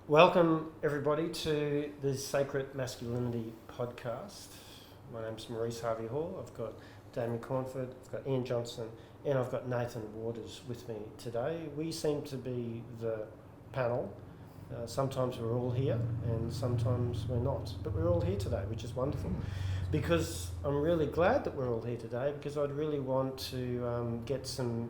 Welcome everybody to the Sacred Masculinity podcast. My name's Maurice Harvey-Hall. I've got Damien Cornford, I've got Ian Johnson, and I've got Nathan Waters with me today. We seem to be the panel. Sometimes we're all here and sometimes we're not, but we're all here today, which is wonderful. Because I'm really glad that we're all here today, because I'd really want to get some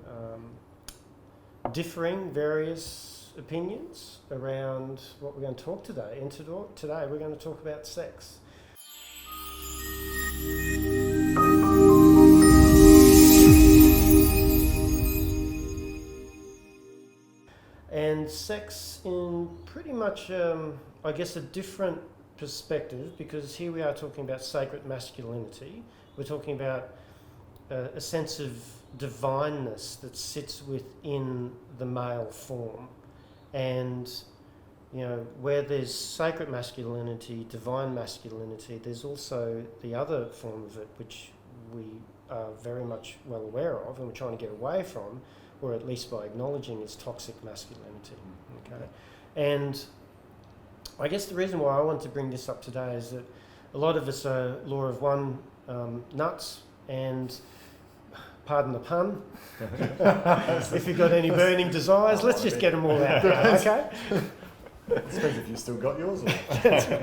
differing, various opinions around what we're going to talk today. And today we're going to talk about sex. And sex in pretty much, I guess, a different perspective, because here we are talking about sacred masculinity. We're talking about a sense of divineness that sits within the male form. And, you know, where there's sacred masculinity, divine masculinity, there's also the other form of it, which we are very much well aware of and we're trying to get away from, or at least by acknowledging, is toxic masculinity. Okay, and I guess the reason why I want to bring this up today is that a lot of us are law of one nuts, and pardon the pun, if you've got any burning desires, let's just get them all out there, okay? Depends if you've still got yours or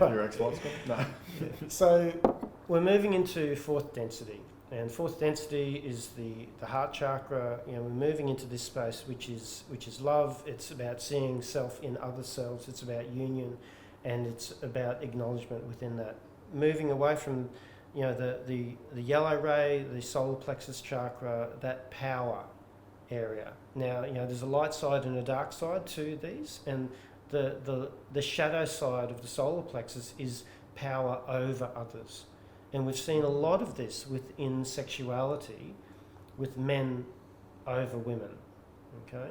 your ex-wife's got it. No. So we're moving into fourth density, and fourth density is the heart chakra. You know, we're moving into this space which is love. It's about seeing self in other selves. It's about union, and it's about acknowledgement within that. Moving away from, you know, the yellow ray, the solar plexus chakra, that power area. Now, you know, there's a light side and a dark side to these, and the shadow side of the solar plexus is power over others. And we've seen a lot of this within sexuality, with men over women, okay?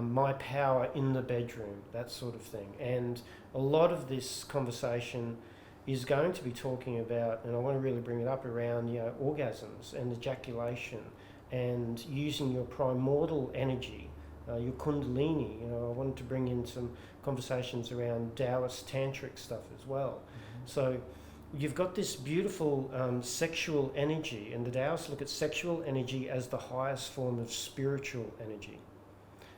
My power in the bedroom, that sort of thing. And a lot of this conversation is going to be talking about, and I want to really bring it up around, you know, orgasms and ejaculation, and using your primordial energy, your kundalini. You know, I wanted to bring in some conversations around Taoist tantric stuff as well. So you've got this beautiful sexual energy, and the Taoists look at sexual energy as the highest form of spiritual energy.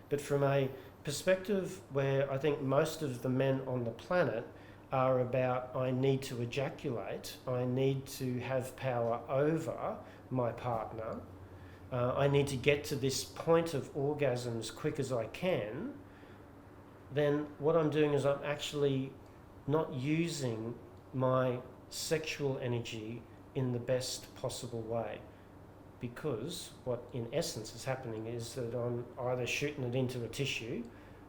But from a perspective where I think most of the men on the planet are about, I need to ejaculate, I need to have power over my partner, I need to get to this point of orgasm as quick as I can, then what I'm doing is I'm actually not using my sexual energy in the best possible way. Because what in essence is happening is that I'm either shooting it into a tissue,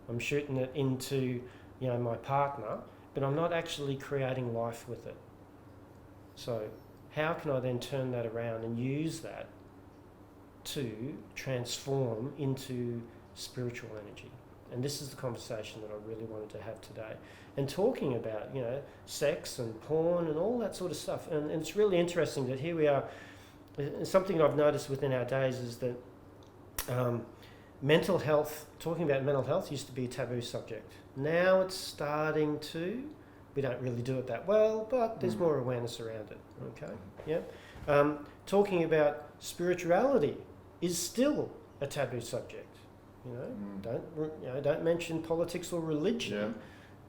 I'm shooting it into, you know, my partner, but I'm not actually creating life with it. So how can I then turn that around and use that to transform into spiritual energy? And this is the conversation that I really wanted to have today. And talking about, you know, sex and porn and all that sort of stuff. And it's really interesting that here we are. Something I've noticed within our days is that mental health, talking about mental health used to be a taboo subject. Now it's starting to, we don't really do it that well, but there's more awareness around it, okay? Yeah. Talking about spirituality is still a taboo subject. Don't mention politics or religion. Yeah.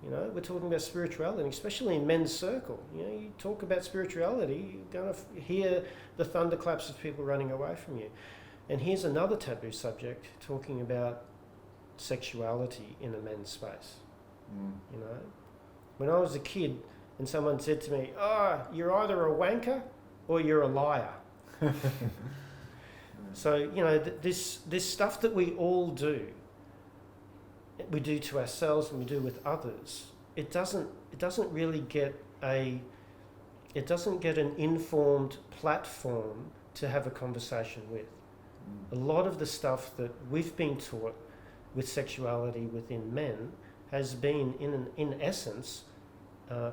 You know, we're talking about spirituality, especially in men's circle. You know, you talk about spirituality, you're going to hear the thunderclaps of people running away from you. And here's another taboo subject, talking about sexuality in a men's space. You know, when I was a kid and someone said to me, you're either a wanker or you're a liar. So, you know, this stuff that we all do, we do to ourselves and we do with others, it doesn't really get an informed platform to have a conversation with. A lot of the stuff that we've been taught with sexuality within men has been, in essence,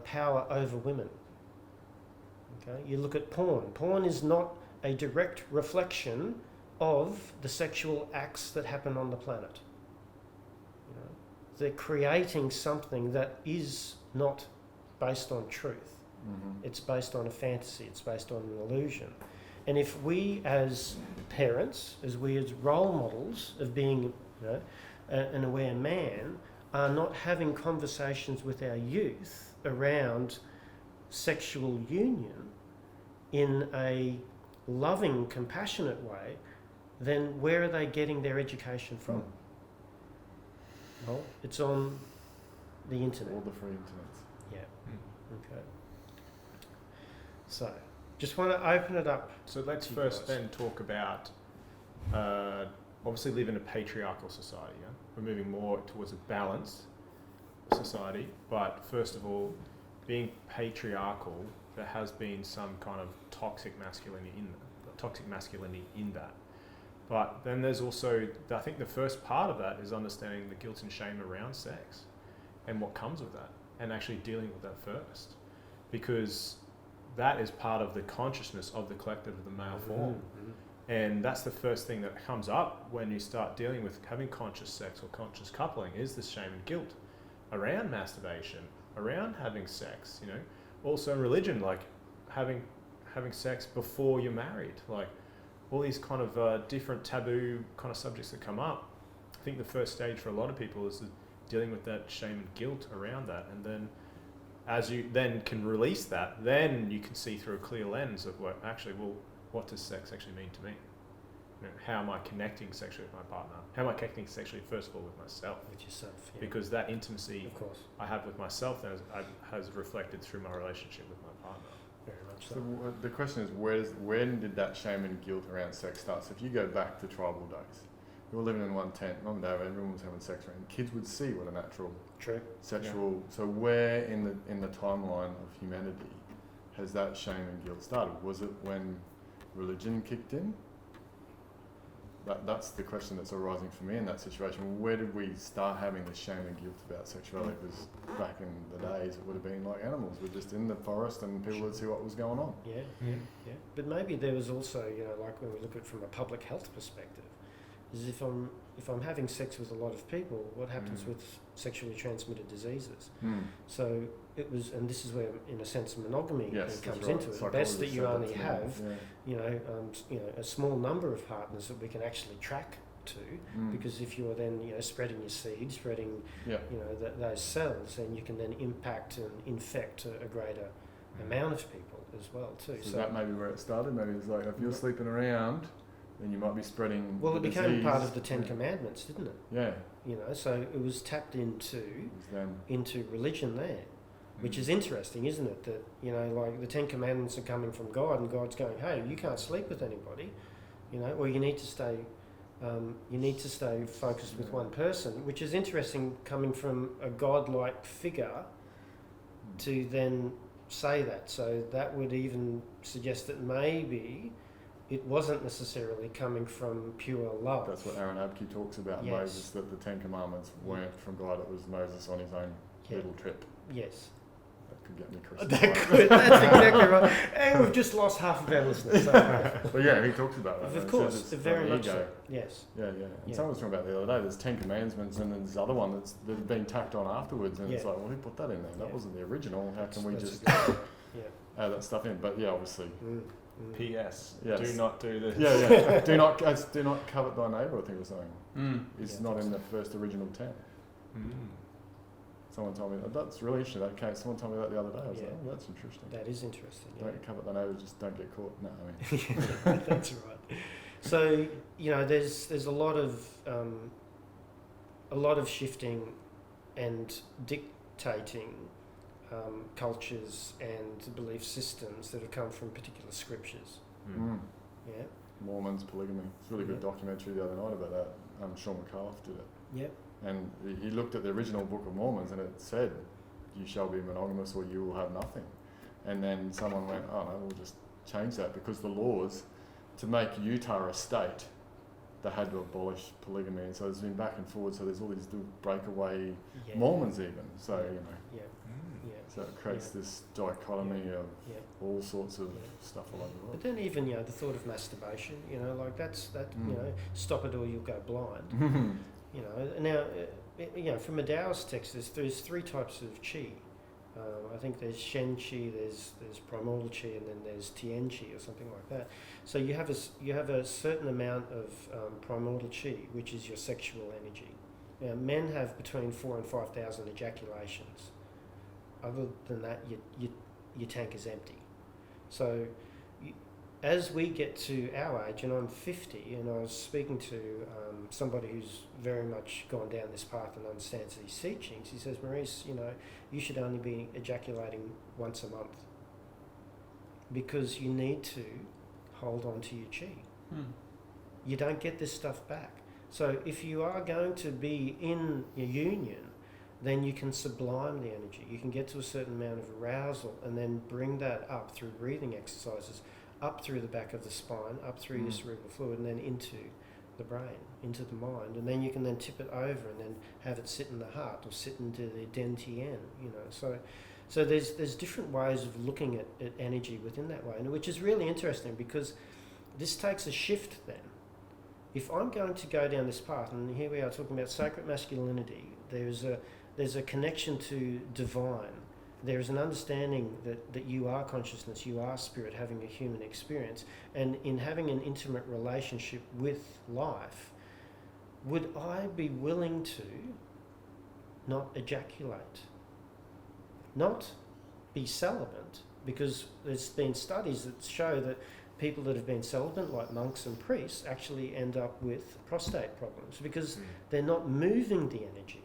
power over women. Okay, you look at porn. Porn is not a direct reflection of the sexual acts that happen on the planet. You know? they're creating something that is not based on truth. Mm-hmm. It's based on a fantasy. It's based on an illusion. And if we as parents, as we as role models of being, an aware man, are not having conversations with our youth around sexual union in a loving, compassionate way, then where are they getting their education from? Well, it's on the internet. All the free internet. Yeah. Okay. So, just want to open it up. So let's first then talk about, obviously live in a patriarchal society. Yeah? We're moving more towards a balanced society, but first of all, being patriarchal, there has been some kind of toxic masculinity in that. But then there's also, I think the first part of that is understanding the guilt and shame around sex and what comes with that, and actually dealing with that first, because that is part of the consciousness of the collective of the male form. Mm-hmm. And that's the first thing that comes up when you start dealing with having conscious sex or conscious coupling, is this shame and guilt around masturbation, around having sex, Also in religion, like having sex before you're married, like all these kind of different taboo kind of subjects that come up. I think the first stage for a lot of people is dealing with that shame and guilt around that, and then as you then can release that, then you can see through a clear lens of what does sex actually mean to me? How am I connecting sexually with my partner? How am I connecting sexually, first of all, with myself? With yourself, yeah. Because that intimacy Of course. I have with myself then has reflected through my relationship with my partner. Very much So so. the question is, when did that shame and guilt around sex start? So if you go back to tribal days, we were living in one tent, mum and dad, everyone was having sex around. Kids would see what a natural True. sexual. So where in the timeline of humanity has that shame and guilt started? Was it when religion kicked in? That's the question that's arising for me in that situation. Where did we start having the shame and guilt about sexuality? Because back in the days, it would have been like animals. We're just in the forest and people would see what was going on. Yeah. But maybe there was also, like when we look at it from a public health perspective, is if I'm having sex with a lot of people, what happens with sexually transmitted diseases? So it was, and this is where, in a sense, monogamy comes into it. Best that you only have, a small number of partners that we can actually track to, because if you're then spreading your seed, spreading those cells, then you can then impact and infect a greater amount of people as well too. So that may be where it started. Maybe it's like if you're sleeping around, then you might be spreading. Well, it became disease. part of the Ten Commandments, didn't it? Yeah. So it was tapped into religion there, which is interesting, isn't it? That like the Ten Commandments are coming from God, and God's going, "Hey, you can't sleep with anybody, or you need to stay." Focused with one person, which is interesting, coming from a godlike figure to then say that. So that would even suggest that maybe it wasn't necessarily coming from pure love. That's what Aaron Abke talks about in Moses, that the Ten Commandments weren't from God, it was Moses on his own little trip. Yes. That could get me crucified. That's exactly right. And we've just lost half of our listeners. But yeah, he talks about that. Of course, very much so. Yes. Yeah. And someone was talking about the other day, there's 10 Commandments and then there's other one that's been tacked on afterwards, and it's like, well, who put that in there? That wasn't the original. How can we just add that stuff in? But yeah, obviously. P.S. Yes. Do not do this. Yeah. do not covet thy neighbour, I think we're saying. It's not in the first original 10. Someone told me that's really interesting. That case, someone told me that the other day. I was like, oh, that's interesting. That is interesting. Don't covet thy neighbour, just don't get caught. No, I mean. That's right. So there's a lot of shifting and dictating cultures and belief systems that have come from particular scriptures. Yeah. Mormons, polygamy. It's a really good documentary the other night about that. Sean McAuliffe did it. Yep. And he looked at the original Book of Mormons and it said, you shall be monogamous or you will have nothing. And then someone went, oh no, we'll just change that, because the laws to make Utah a state, they had to abolish polygamy. And so there's been back and forward. So there's all these little breakaway Mormons even. So, so it creates this dichotomy of all sorts of stuff all over the world. But then even, the thought of masturbation, like stop it or you'll go blind. Now, from a Taoist text, there's three types of qi. I think there's Shen Qi, there's primordial Qi, and then there's Tian Qi or something like that. So you have a certain amount of primordial Qi, which is your sexual energy. Now, men have between 4,000 and 5,000 ejaculations. Other than that, your tank is empty. So as we get to our age, and I'm 50, and I was speaking to somebody who's very much gone down this path and understands these teachings, he says, Maurice, you should only be ejaculating once a month because you need to hold on to your qi. You don't get this stuff back. So if you are going to be in your union, then you can sublime the energy. You can get to a certain amount of arousal and then bring that up through breathing exercises, up through the back of the spine, up through your cerebral fluid, and then into the brain, into the mind. And then you can then tip it over and then have it sit in the heart or sit into the dantian, So there's different ways of looking at energy within that way, and which is really interesting because this takes a shift then. If I'm going to go down this path, and here we are talking about sacred masculinity, there's a connection to divine. There is an understanding that you are consciousness, you are spirit having a human experience, and in having an intimate relationship with life, would I be willing to not ejaculate? Not be celibate, because there's been studies that show that people that have been celibate, like monks and priests, actually end up with prostate problems because they're not moving the energy.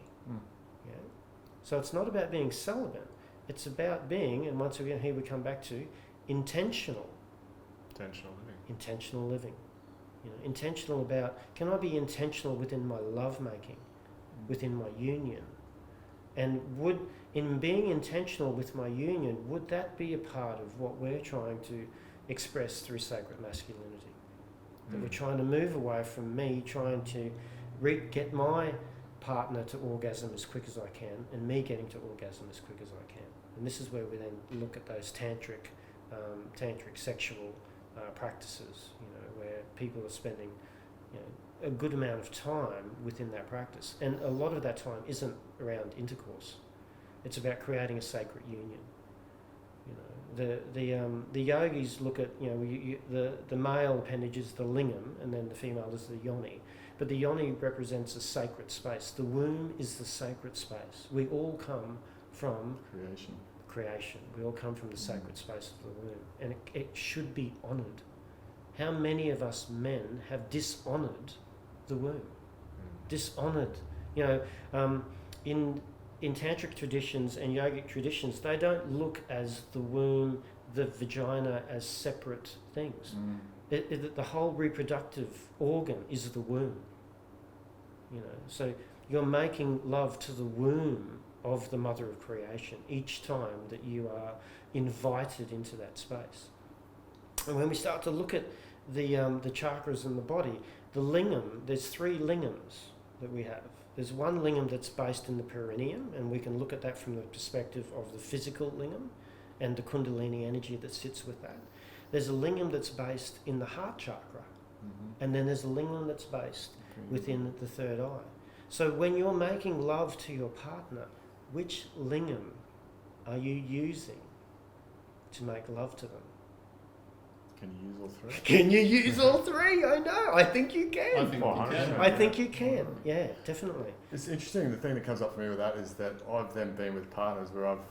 Yeah? So it's not about being celibate. It's about being, and once again, here we come back to intentional. Intentional living. Intentional about, can I be intentional within my lovemaking, within my union? And in being intentional with my union, would that be a part of what we're trying to express through sacred masculinity? That we're trying to move away from me trying to get my partner to orgasm as quick as I can, and me getting to orgasm as quick as I can. And this is where we then look at those tantric sexual practices, where people are spending a good amount of time within that practice. And a lot of that time isn't around intercourse. It's about creating a sacred union. The yogis look at, the male appendage is the lingam, and then the female is the yoni. But the yoni represents a sacred space. The womb is the sacred space. We all come from creation. We all come from the sacred space of the womb. And it should be honoured. How many of us men have dishonoured the womb? Dishonoured. In tantric traditions and yogic traditions, they don't look as the womb, the vagina as separate things. The whole reproductive organ is the womb. So you're making love to the womb of the mother of creation each time that you are invited into that space. And when we start to look at the chakras in the body, the lingam, there's 3 lingams that we have. There's one lingam that's based in the perineum, and we can look at that from the perspective of the physical lingam and the kundalini energy that sits with that. There's a lingam that's based in the heart chakra, and then there's a lingam that's based within the third eye. So when you're making love to your partner, which lingam are you using to make love to them? Can you use all 3? Can you use all 3? I know. I think you can. I think you can. Yeah, definitely. It's interesting. The thing that comes up for me with that is that I've then been with partners where I've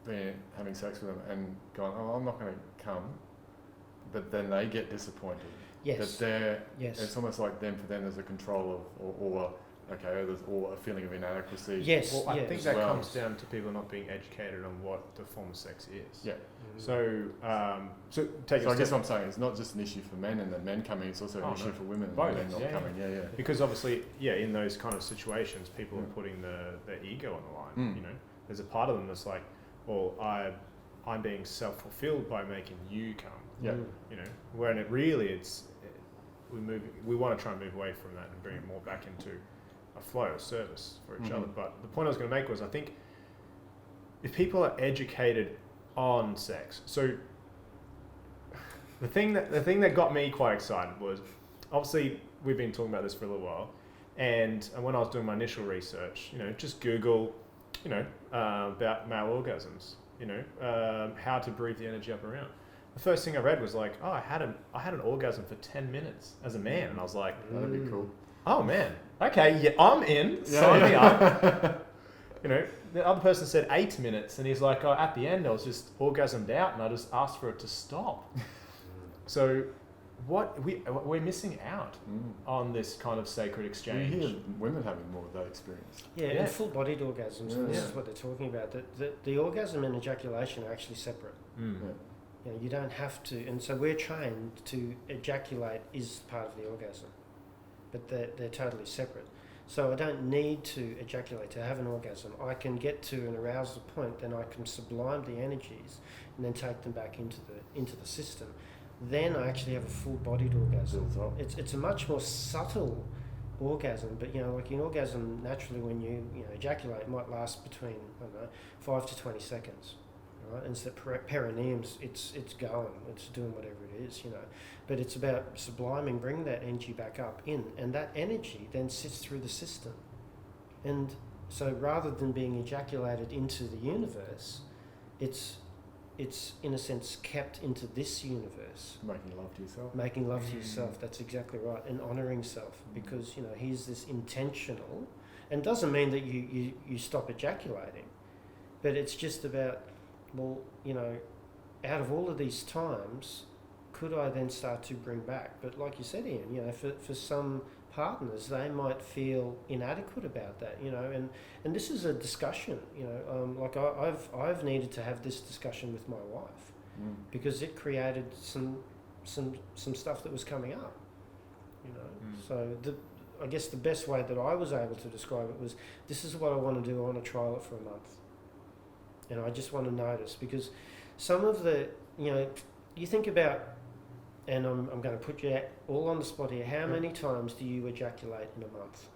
been having sex with them and gone, I'm not going to come, but then they get disappointed. Yes. That it's almost like for them there's a control of, or a feeling of inadequacy. Yes. Well, I think that comes down to people not being educated on what the form of sex is. Yeah. So I guess what I'm saying, it's not just an issue for men and the men coming, it's also an issue for women and men not coming. Yeah. Because obviously, in those kind of situations, people are putting their ego on the line. There's a part of them that's like, well, I'm being self-fulfilled by making you come. Yeah. When it really we want to try and move away from that and bring it more back into a flow, a service for each other. But the point I was going to make was, I think if people are educated on sex, so the thing that got me quite excited was, obviously we've been talking about this for a little while, And when I was doing my initial research, just Google, about male orgasms, how to breathe the energy up around. The first thing I read was like, I had an orgasm for 10 minutes as a man. And I was like, That'd be cool. oh man, okay, yeah, I'm in, sign me up. The other person said 8 minutes, and he's like, at the end I was just orgasmed out, and I just asked for it to stop. So, we're missing out on this kind of sacred exchange. You hear women having more of that experience. Yeah, and full-bodied orgasms. Yeah. And this is what they're talking about. The orgasm and ejaculation are actually separate. Mm. Yeah. You don't have to, and so we're trained to ejaculate is part of the orgasm, but they're totally separate. So I don't need to ejaculate to have an orgasm. I can get to an arousal point, then I can sublime the energies and then take them back into the system. Then I actually have a full-bodied orgasm. It's a much more subtle orgasm, but like an orgasm naturally when you ejaculate might last between 5 to 20 seconds. Right? And it's the perineums, it's going, it's doing whatever it is, But it's about subliming, bringing that energy back up in, and that energy then sits through the system. And so rather than being ejaculated into the universe, it's in a sense kept into this universe. Making love to yourself. Making love to yourself, that's exactly right, and honouring self, because here's this intentional, and doesn't mean that you stop ejaculating, but it's just about, out of all of these times, could I then start to bring back? But like you said, Ian, for some partners, they might feel inadequate about that, and this is a discussion, like I've needed to have this discussion with my wife because it created some stuff that was coming up, So I guess the best way that I was able to describe it was, this is what I want to do. I want to trial it for a month. And I just want to notice, because some of the, you think about, and I'm going to put you all on the spot here, how many times do you ejaculate in a month?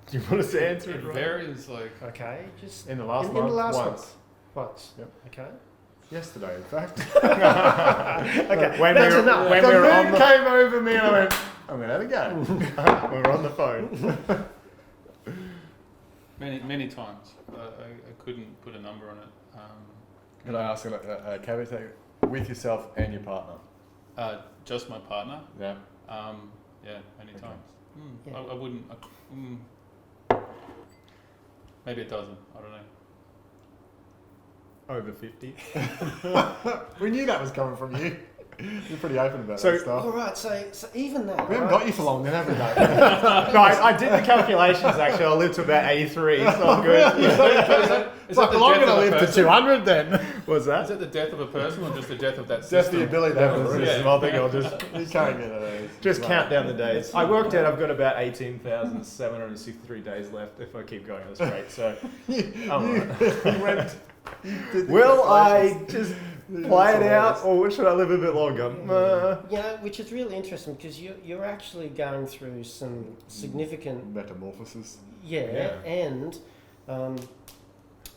Do you want us to answer It it right? varies, Okay, just In the last in month, the last once. month. Once. Yep. Okay. Yesterday, in fact. Okay. When That's we were, enough. when the we were on mood the came over me and I went, I'm going to have a go. we were on the phone. many times. I couldn't put a number on it. Can I ask a caveat? With yourself and your partner? Just my partner. Yeah. Many Okay. times. Yeah. I wouldn't. Maybe a dozen. I don't know. Over 50. We knew that was coming from you. You're pretty open about So- that stuff. All right, so even that. We haven't right? got you for long then, have we, mate? No, I did the calculations actually. I lived to about 83, so I'm good. Is that Fuck, the well, I'm death going to of a live to person? 200 then. What's that? Is it the death of a person or just the death of that Just system? the ability to have a Yeah. system. I think I'll just, you can't get it. Just count down the days. I worked out I've got about 18,763 days left if I keep going on this rate. So, will I just play it out, or should I live a bit longer? Which is really interesting, because you're actually going through some significant Metamorphosis. and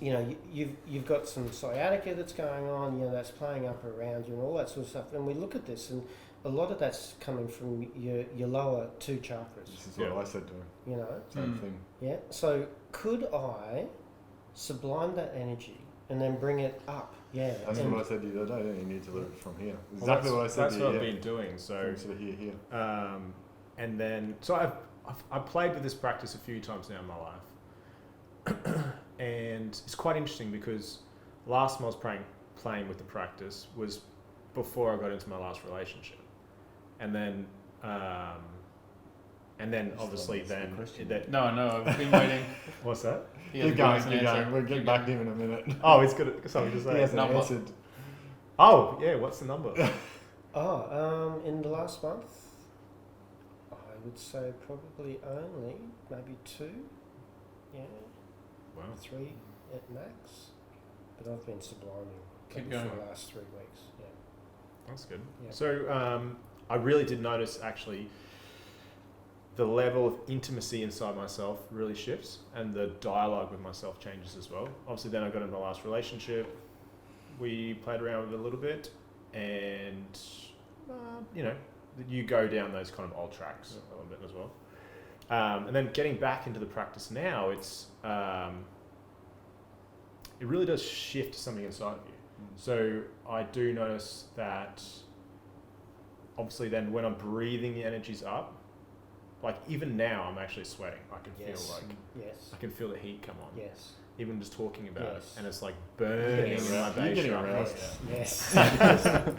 you've got some sciatica that's going on, that's playing up around you and all that sort of stuff. And we look at this, and a lot of that's coming from your lower two chakras. This is what I said to him. Same thing. Yeah. So could I sublime that energy and then bring it up? Yeah. That's and what I said to you the other day. You need to live from here. Well, Exactly what I said that's to you. what I've yeah. been doing. So, Sort of here. and then I've played with this practice a few times now in my life, and it's quite interesting because last time I was playing with the practice was before I got into my last relationship, and then obviously then No, I've been waiting. what's that? He has Keep a going, good keep answer. going. We'll get back to him in a minute. Oh, he's got something to He say. hasn't Number. answered. Oh, yeah. What's the number? in the last month, I would say probably only maybe 2. Yeah. Wow. 3 at max. But I've been subliming Keep maybe for going. the last 3 weeks. Yeah. That's good. Yeah. So I really did notice actually the level of intimacy inside myself really shifts, and the dialogue with myself changes as well. Obviously, then I got into my last relationship. We played around with it a little bit, and you go down those kind of old tracks a little bit as well. And then getting back into the practice now, it's it really does shift something inside of you. So I do notice that obviously then when I'm breathing the energies up, like even now I'm actually sweating. I can feel like Yes. I can feel the heat come on. Yes. Even just talking about it, Yes. and it's like burning Yes. in my You're base getting chakra. aroused. Yes.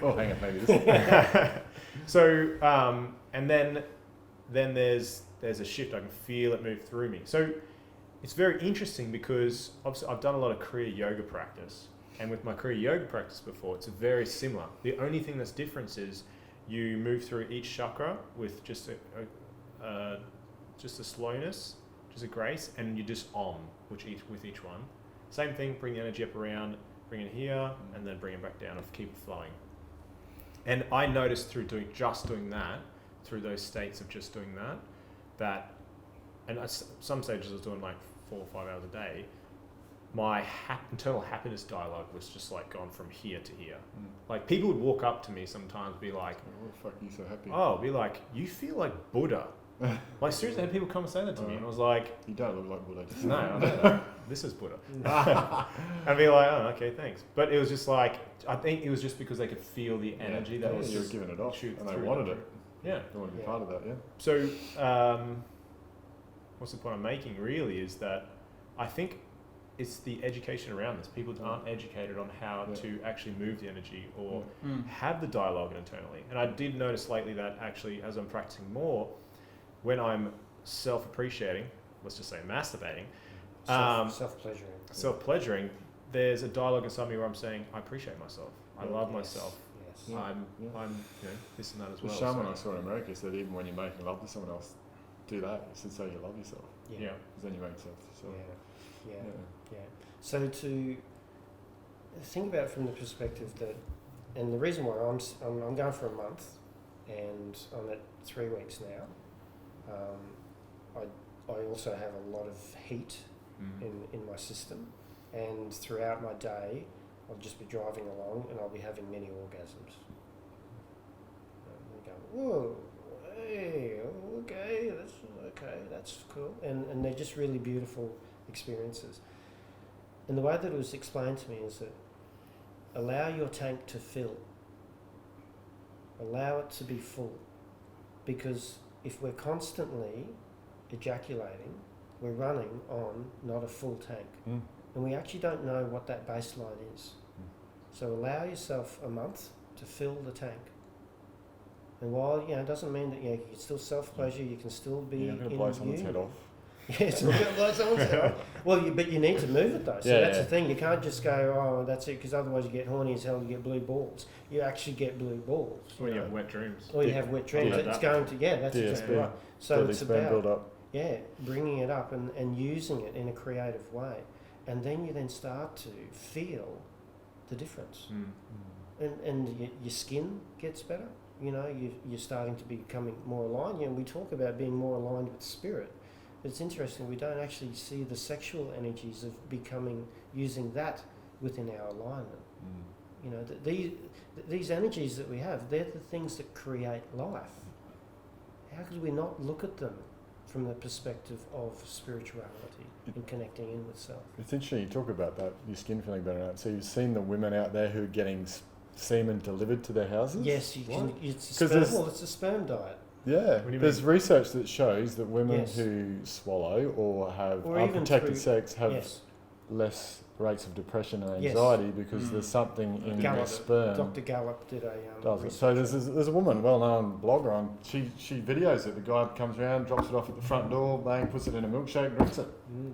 Oh, hang on, maybe this. So and then there's a shift. I can feel it move through me. So it's very interesting because obviously I've done a lot of Kriya yoga practice, and with my Kriya yoga practice before, it's very similar. The only thing that's different is you move through each chakra with just a slowness, just a grace, and you just with each one. Same thing. Bring the energy up around, bring it here, and then bring it back down and keep it flowing. And I noticed through doing that, through those states of just doing that, and at some stages I was doing like 4 or 5 hours a day, my internal happiness dialogue was just like gone from here to here. Like people would walk up to me sometimes, be like, "What the fuck are you so happy?" "Oh," be like, "You feel like Buddha." Like seriously, I had people come and say that to me, and I was like, "You don't look like Buddha." "No, I know that. This is Buddha." I'd be like, "Oh, okay, thanks." But it was just like, I think it was just because they could feel the energy that was you were just giving it off, shoot and they through wanted them. it. Yeah. They wanted to be part of that. Yeah. So, what's the point I'm making really is that I think it's the education around this. People aren't educated on how to actually move the energy or have the dialogue internally. And I did notice lately that actually, as I'm practicing more, when I'm self-appreciating, let's just say masturbating, self-pleasuring, there's a dialogue inside me where I'm saying, I appreciate myself. I love myself. Yes. I'm this and that as The well. shaman I saw in America said even when you're making love to someone else, do that. He said so you love yourself. Yeah. Because then you make yourself. So, Yeah. So to think about it from the perspective that, and the reason why I'm going for a month, and I'm at 3 weeks now. I also have a lot of heat in my system, and throughout my day, I'll just be driving along and I'll be having many orgasms. And go, whoa, hey, okay, that's cool, and they're just really beautiful experiences. And the way that it was explained to me is that allow your tank to fill. Allow it to be full. Because if we're constantly ejaculating, we're running on not a full tank. And we actually don't know what that baseline is. So allow yourself a month to fill the tank. And while, it doesn't mean that you can still self-pleasure, you can still be you're not going to blow someone's head off. Yeah, it's not going to blow someone's head off. Well, but you need to move it though. So that's the thing. You can't just go, oh, that's it, because otherwise you get horny as hell, you get blue balls. You actually get blue balls. Or you have wet dreams. Or you have wet dreams. It's going to, that's exactly right. So it's about, build up. bringing it up and using it in a creative way. And then you then start to feel the difference. And your skin gets better. You're starting to becoming more aligned. And we talk about being more aligned with spirit. But it's interesting, we don't actually see the sexual energies of using that within our alignment. These energies that we have, they're the things that create life. How could we not look at them from the perspective of spirituality and connecting in with self? It's interesting you talk about that, your skin feeling better. So you've seen the women out there who are getting semen delivered to their houses? Yes, you can. It's a sperm diet. Yeah, What do you there's mean? research that shows that women Yes. who swallow or have Or even unprotected through- sex have Yes. less rates of depression and Yes. anxiety because there's something in their Gallup, sperm. Dr. Gallup did a Does it. research. So there's a woman, well-known blogger, and she videos it. The guy comes around, drops it off at the front door, bang, puts it in a milkshake, drinks it.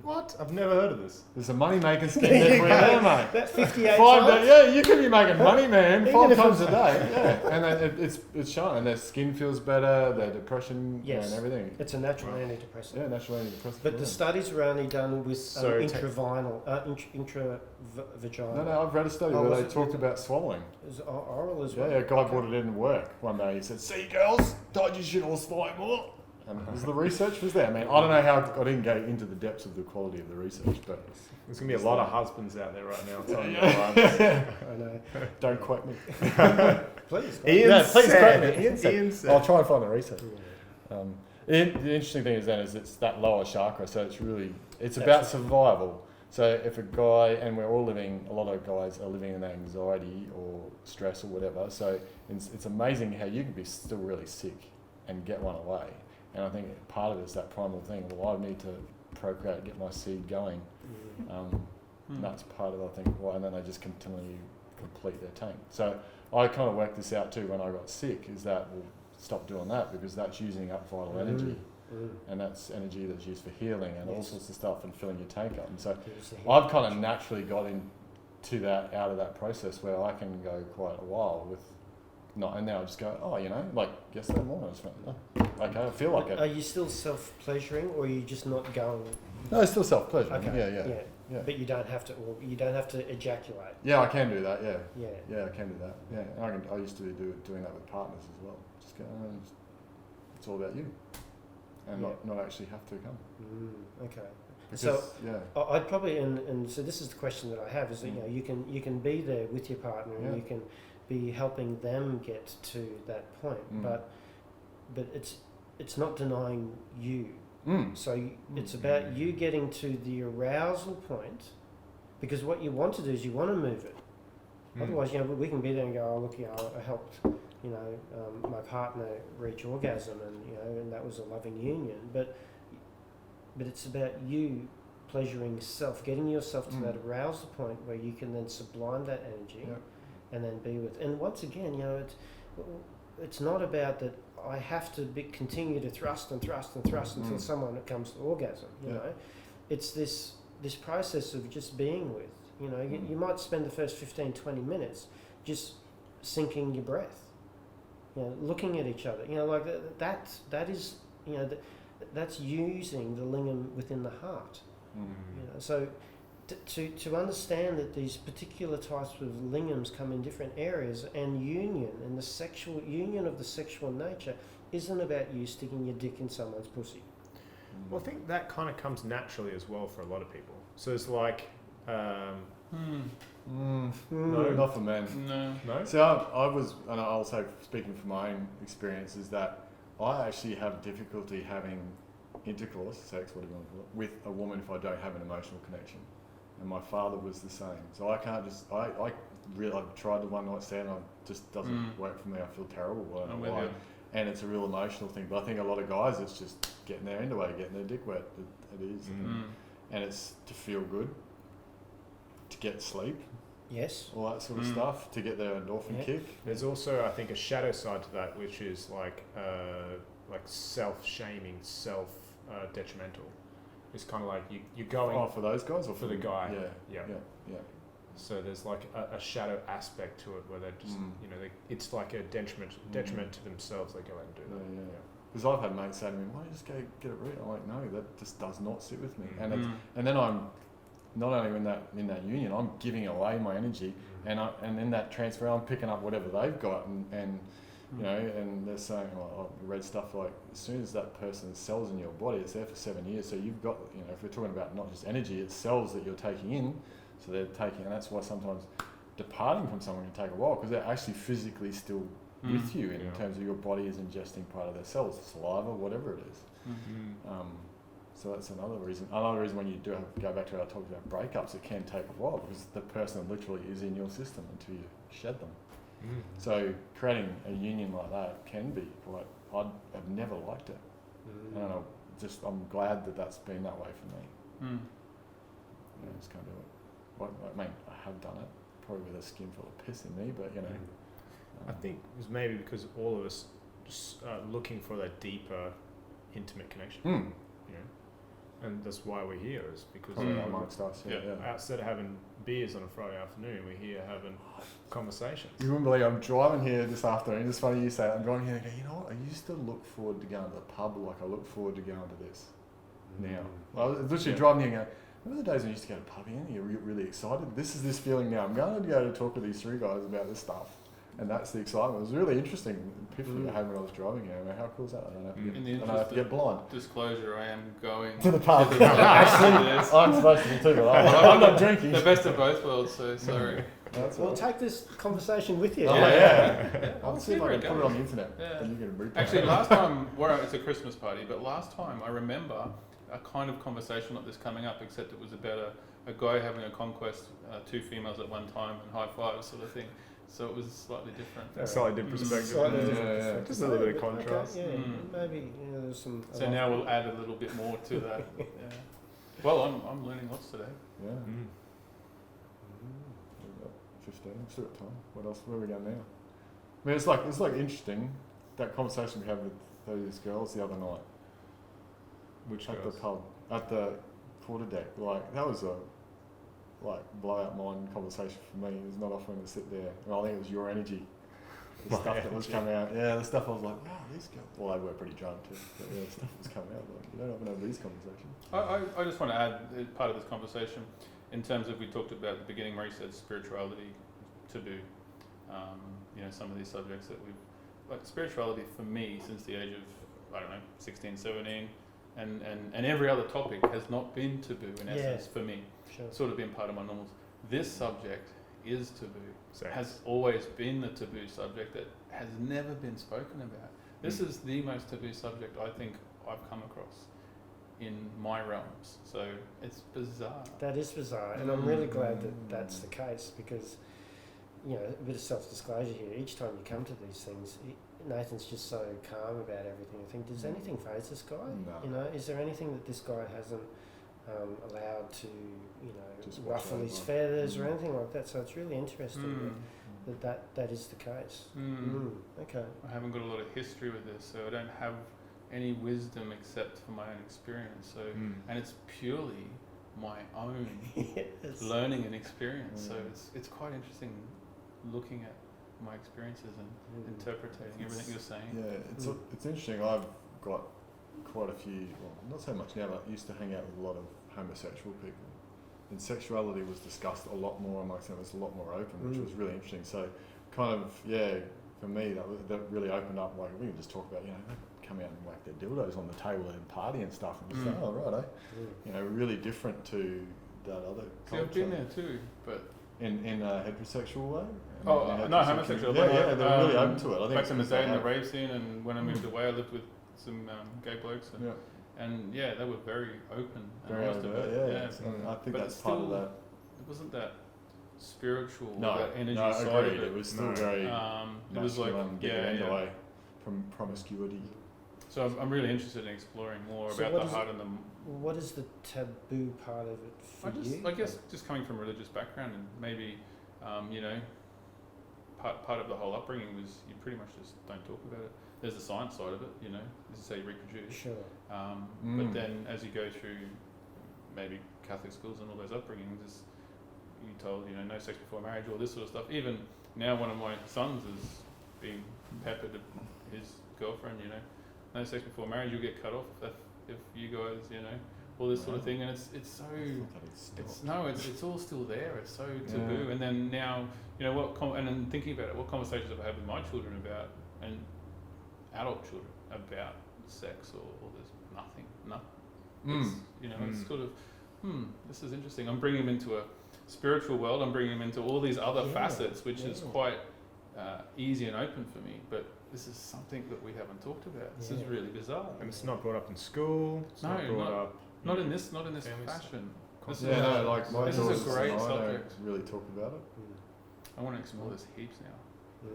What? I've never heard of this. There's a money-making scheme There you there, go. mate. That 58 5 times? days, you could be making money, man, Even 5 if times a it's- day. Yeah, and then it's shown. And their skin feels better, their depression, Yes. and everything. It's a natural antidepressant. Yeah, naturally antidepressant. But the studies were only done with So intravaginal. No, I've read a study Oh, where was they it- talked about swallowing. It was oral as Yeah, well. a guy brought it in work one day. He said, "See, girls, told you should all swallow more." And the research was there. I mean, I don't know how I didn't go into the depths of the quality of the research, but There's going to be a lot of husbands out there right now telling you I know. don't quote me. Please. Ian Yeah, please said. quote me. Ian said. Ian said. I'll try and find the research. The interesting thing is then is it's that lower chakra, so it's about survival. So if a guy, and we're all living, a lot of guys are living in anxiety or stress or whatever, so it's amazing how you can be still really sick and get one away. And I think part of it is that primal thing, well, I need to procreate, get my seed going. And that's part of, I think, why, and then they just continually complete their tank. So I kind of worked this out too when I got sick, is that we'll stop doing that because that's using up vital energy. And that's energy that's used for healing and all sorts of stuff and filling your tank up. And so I've kind of naturally got into that, out of that process where I can go quite a while with not, and now I just go, oh, you know, like yesterday morning I just went, oh, okay, I feel like it. Are you still self-pleasuring, or are you just not going? No, it's still self-pleasure. Okay. Yeah. But you don't have to, or you don't have to ejaculate. Yeah, I can do that. Yeah. Yeah. I can do that. Yeah, I used to be doing that with partners as well. Just go, it's all about you, and not actually have to come. Okay. Because, so I'd probably, and so this is the question that I have, is that you can be there with your partner and you can be helping them get to that point, but it's not denying you. So it's about you getting to the arousal point, because what you want to do is you want to move it. Otherwise, we can be there and go, oh, look, I helped, my partner reach orgasm, and that was a loving union. But it's about you pleasuring self, getting yourself to that arousal point where you can then sublime that energy and then be with. And once again, it's not about that I have to continue to thrust until someone comes to orgasm. You know, it's this process of just being with. You might spend the first 15, 20 minutes just syncing your breath. Looking at each other. Like that is that's using the lingam within the heart. So to understand that these particular types of lingams come in different areas, and union and the sexual union of the sexual nature isn't about you sticking your dick in someone's pussy. Well, I think that kind of comes naturally as well for a lot of people. So it's like, no, not for men. No. So I was, and I'll say, speaking from my own experience, is that I actually have difficulty having intercourse, sex, whatever you want to call it, with a woman if I don't have an emotional connection. And my father was the same. So I can't just, I've tried the one night stand, and it just doesn't work for me. I feel terrible. I don't know why. And it's a real emotional thing. But I think a lot of guys, it's just getting their end away, getting their dick wet. It is. And it's to feel good, to get sleep. Yes. All that sort of stuff, to get their endorphin kick. There's also, I think, a shadow side to that, which is like self-shaming, self-detrimental. It's kind of like you're going... Oh, for those guys or for the guy? Yeah. So there's like a shadow aspect to it where they're just, it's like a detriment to themselves. They go out and do that. Because I've had mates say to me, why don't you just go get it read? I'm like, no, that just does not sit with me. And then I'm not only in that union, I'm giving away my energy, and in that transfer, I'm picking up whatever they've got, and and they're saying, well, I read stuff like, as soon as that person's cells in your body, it's there for 7 years. So you've got, if we're talking about not just energy, it's cells that you're taking in. So they're taking, and that's why sometimes departing from someone can take a while, because they're actually physically still with you in terms of your body is ingesting part of their cells, saliva, whatever it is. So that's another reason. Another reason when you do go back to what I talked about breakups, it can take a while because the person literally is in your system until you shed them. So creating a union like that can be quite. I've never liked it. I don't know. I'm glad that that's been that way for me. I just can't do it. I mean, I have done it, probably with a skin full of piss in me, but I think it was maybe because all of us just looking for that deeper, intimate connection. And that's why we're here, is because amongst us. Outside of having beers on a Friday afternoon, we're here having conversations. You wouldn't believe I'm driving here this afternoon. It's funny you say that. I'm going here and go, you know what? I used to look forward to going to the pub like I look forward to going to this now. I was literally driving here and going, remember the days when you used to go to pub and you're really excited? This is this feeling now. I'm going to go to talk to these three guys about this stuff. And that's the excitement. It was really interesting. Epiphany I had when I was driving here. I mean, how cool is that? I don't have to get, In the I don't have to get blind. disclosure, I am going To the pub. Actually, I'm supposed to be too, but I'm not drinking. the best of both worlds, so sorry. That's Well, all. take this conversation with you. Oh, Yeah. I'll see if I can put it on the internet. Yeah. And you can replay Actually, it. last time, it's a Christmas party, but last time I remember a kind of conversation like this coming up, except it was about a guy having a conquest, 2 females at one time, and high fives sort of thing. So it was slightly different. A slightly different perspective. Slightly Yeah, different yeah. perspective. Just a little bit of Okay, contrast. yeah, Mm. maybe there's some. So now we'll add a little bit more to that. Yeah. Well, I'm learning lots today. Yeah. Mm. We've got 15. We've still got time. What else? Where are we going now? I mean, it's like interesting that conversation we had with those girls the other night Which at girls? the pub at the quarterdeck. Like that was a blowout mind conversation for me. It's not often to sit there. And I think it was your energy. The My stuff that was energy. coming out. Yeah, the stuff I was like, wow, these girls. Well, they were pretty drunk too. But yeah, the stuff was coming out. Like, you don't often have these conversations. I just want to add part of this conversation in terms of we talked about at the beginning where he said spirituality, taboo. Some of these subjects that we've like spirituality for me since the age of 16, 17, and every other topic has not been taboo in essence for me. Sure. Sort of been part of my normals. This subject is taboo. Sex. Has always been the taboo subject that has never been spoken about. This is the most taboo subject I think I've come across in my realms. So it's bizarre. That is bizarre, and I'm really glad that that's the case because, a bit of self-disclosure here. Each time you come to these things, Nathan's just so calm about everything. I think, does anything faze this guy? No. Is there anything that this guy hasn't allowed to, Just watch ruffle his over. feathers or anything like that? So it's really interesting Mm. that is the case. Mm. Okay. I haven't got a lot of history with this, so I don't have any wisdom except for my own experience. So, Mm. and it's purely my own Yes. learning and experience. So Mm. it's quite interesting looking at my experiences and interpreting everything you're saying. Yeah, it's interesting. I've got quite a few, well, not so much now, but I used to hang out with a lot of homosexual people. And sexuality was discussed a lot more amongst them. It was a lot more open, which was really interesting. So, kind of, for me, that really opened up. Like, we can just talk about, they come out and whack their dildos on the table and party and stuff. And just say, oh, right, really different to that other See, I've been there too, but in a heterosexual way. no, homosexual. Yeah, they're really open to it. I think back in the it's day in the like- rave scene, and when I moved away, I lived with some gay blokes, and they were very open. And Very honest overt, about it. yeah. So I think But that's it's part of still- that. It wasn't that spiritual, No, that energy no, side agreed. of It it. was still No. very It was like, masculine, get your end away from promiscuity. So I'm really interested in exploring more So about what the is heart and the. What is the taboo part of it for you? I guess just coming from a religious background and maybe, part of the whole upbringing was you pretty much just don't talk about it. There's the science side of it, this is how you reproduce. Sure. But then as you go through maybe Catholic schools and all those upbringings, you're told, no sex before marriage, all this sort of stuff. Even now one of my sons is being peppered at his girlfriend, no sex before marriage, you'll get cut off if you guys, all this sort of thing. And it's so, it's all still there. It's so taboo. Yeah. And then now, and then thinking about it, what conversations have I had with my children about, and adult children about sex or there's nothing. It's sort of, this is interesting. I'm bringing them into a spiritual world. I'm bringing them into all these other facets, which is quite easy and open for me. But this is something that we haven't talked about. This is really bizarre. And it's not brought up in school. It's not brought up. Not in this family fashion. stuff. This like my this is daughters a great and I subject. don't really talk about it. I want to explore this heaps now.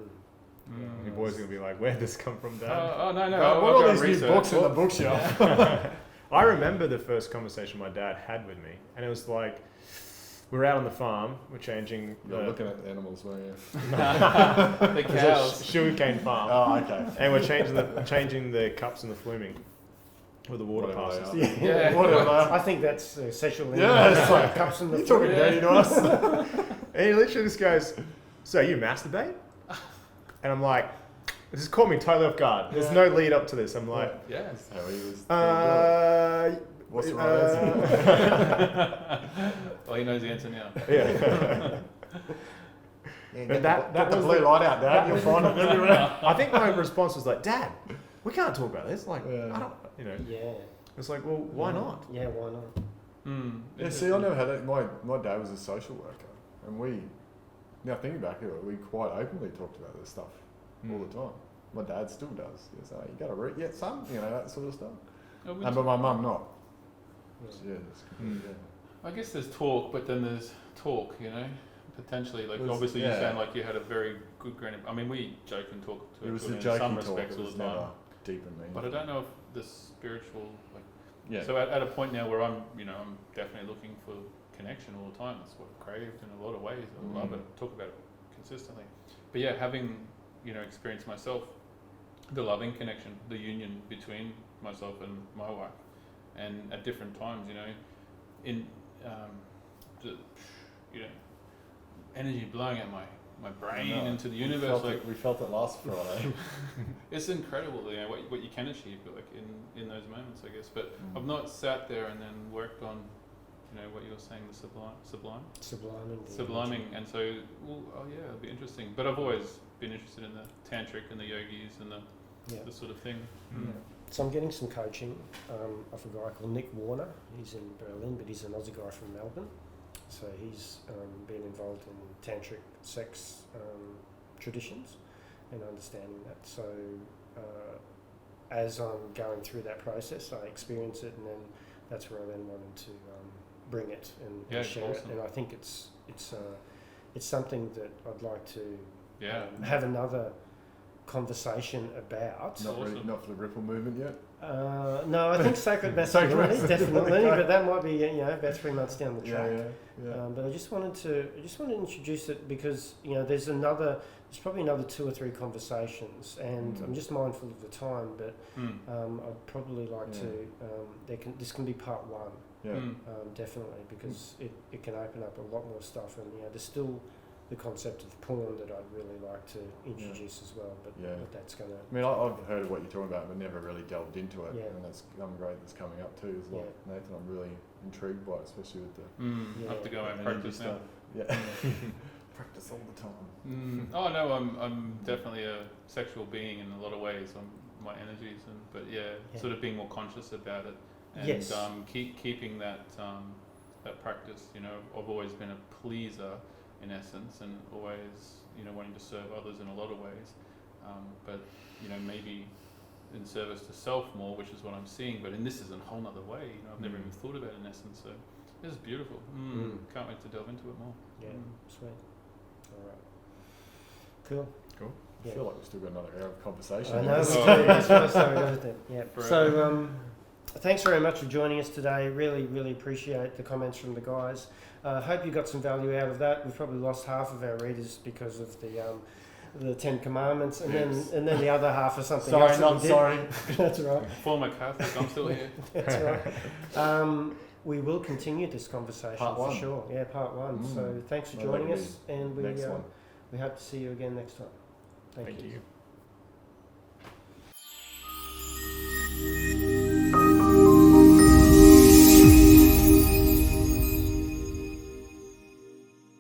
Your boys are gonna be like, "Where'd this come from, Dad?" What are these new books in the bookshelf? I remember the first conversation my dad had with me, and it was like, we're out on the farm, we're changing You're looking at the animals, weren't you? The It was cows. a sugarcane farm, Oh, okay. and we're changing the cups and the fluming, or the water Whatever passes. they are. Yeah. Whatever. I think that's sexual. Yeah, it's like, cups in the you're talking foot. dirty to us. And he literally just goes, "So you masturbate?" And I'm like, this has caught me totally off guard. There's no lead up to this. I'm like, Yes. How he was. What's the right answer? Well, he knows the answer now. Yeah. Get that the was blue light out, Dad. You'll find it everywhere. I think my response was like, Dad, we can't talk about this. Like, Yeah. I don't, Yeah. It's like, well, why not? Yeah, why not? Yeah, see, I never had that. My dad was a social worker, and we, now thinking back to it, we quite openly talked about this stuff all the time. My dad still does. He's like, you got to read, yeah, son, that sort of stuff. But my mum not. Yeah, it's completely, I guess there's talk, but then there's talk, potentially. Like, obviously, you sound like you had a very good granny. I mean, we joke and talk to it was each the other in some joking talk. respects It all was the time. never deep and meaningful. But I don't know if the spiritual, like, Yeah. so at a point now where I'm definitely looking for connection all the time. That's what I've craved in a lot of ways. I love it. Talk about it consistently. But yeah, having, experienced myself, the loving connection, the union between myself and my wife, and at different times, in energy blowing at my brain into the universe. We felt it last Friday. It's incredible, what you can achieve, like in those moments, I guess. But I've not sat there and then worked on, what you were saying, the subliming, and so, it'll be interesting. But I've always been interested in the tantric and the yogis and the sort of thing. Yeah. So I'm getting some coaching of a guy called Nick Warner. He's in Berlin, but he's an Aussie guy from Melbourne. So he's been involved in tantric sex traditions and understanding that. So as I'm going through that process, I experience it, and then that's where I then wanted to bring it and share awesome. it. And I think it's something that I'd like to have another conversation about. Not for the Ripple movement yet. No, I think sacred masculinity definitely, but that might be about 3 months down the track. Yeah. But I just wanted to introduce it because there's probably another 2 or 3 conversations, and I'm just mindful of the time. But I'd probably like to. This can be part 1. Yeah. Definitely, because it can open up a lot more stuff, and there's still the concept of porn that I'd really like to introduce as well, but that's going to... I mean, I've heard of what you're talking about, but never really delved into it, Yeah. and that's great that's coming up too. As well. Nathan, I'm really intrigued by it, especially with the I have to go and practice now. Yeah, practice all the time. Oh no, I'm definitely a sexual being in a lot of ways. My energies, but sort of being more conscious about it, and keeping that practice. I've always been a pleaser in essence, and always wanting to serve others in a lot of ways, but maybe in service to self more, which is what I'm seeing. But this is a whole other way. I've never even thought about it in essence. So this is beautiful. Can't wait to delve into it more. Yeah, sweet. All right. Cool. I feel like we've still got another hour of conversation. I know we do. That's what I started. Yeah. So thanks very much for joining us today. Really, really appreciate the comments from the guys. Hope you got some value out of that. We've probably lost half of our readers because of the 10 Commandments, and then the other half or something else. Sorry. That's right. Former Catholic, I'm still here. That's right. We will continue this conversation Part for 1. sure. Yeah, part 1. So thanks for joining us, and we Next one. we hope to see you again next time. Thank you.